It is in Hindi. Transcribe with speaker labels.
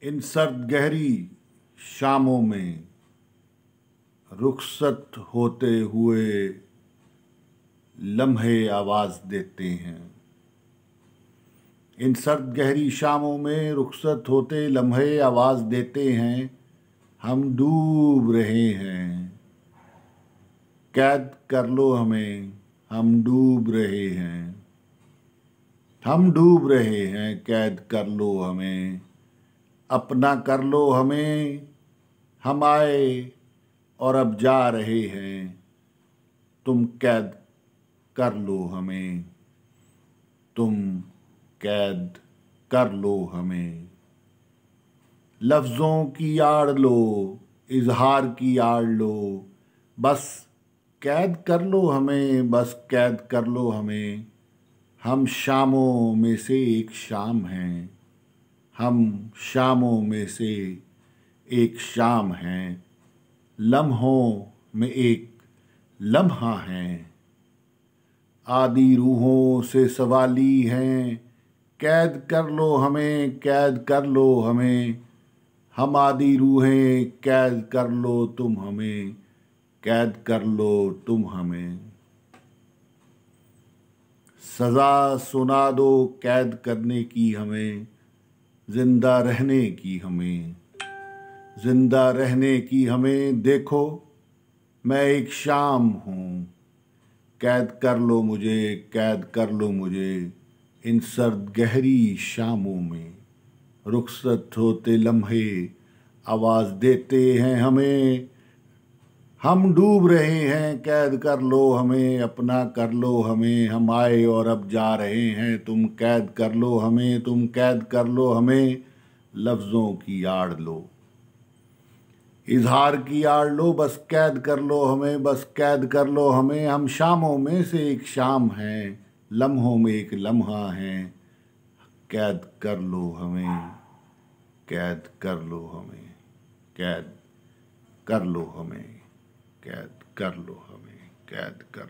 Speaker 1: इन सर्द गहरी शामों में रुखसत होते हुए लम्हे आवाज देते हैं। इन सर्द गहरी शामों में रुखसत होते लम्हे आवाज देते हैं। हम डूब रहे हैं, कैद कर लो हमें, हम डूब रहे हैं। हम डूब रहे हैं, कैद कर लो हमें, अपना कर लो हमें। हम आए और अब जा रहे हैं, तुम कैद कर लो हमें, तुम कैद कर लो हमें। लफ्ज़ों की आड़ लो, इजहार की आड़ लो, बस कैद कर लो हमें, बस कैद कर लो हमें। हम शामों में से एक शाम हैं, हम शामों में से एक शाम हैं। लम्हों में एक लम्हा हैं, आदि रूहों से सवाली हैं। कैद कर लो हमें, कैद कर लो हमें। हम आदि रूहें, कैद कर लो तुम हमें, कैद कर लो तुम हमें। सज़ा सुना दो कैद करने की हमें, जिंदा रहने की हमें, जिंदा रहने की हमें। देखो मैं एक शाम हूँ, कैद कर लो मुझे, कैद कर लो मुझे। इन सर्द गहरी शामों में रुखसत होते लम्हे आवाज देते हैं हमें। हम डूब रहे हैं, कैद कर लो हमें, अपना कर लो हमें। हम आए और अब जा रहे हैं, तुम कैद कर लो हमें, तुम कैद कर लो हमें। लफ्ज़ों की आड़ लो, इजहार की आड़ लो, बस कैद कर लो हमें, बस कैद कर लो हमें। हम शामों में से एक शाम हैं, लम्हों में एक लम्हा है। कैद कर लो हमें, कैद कर लो हमें, कैद कर लो हमें, कैद कर लो हमें, कैद कर लो।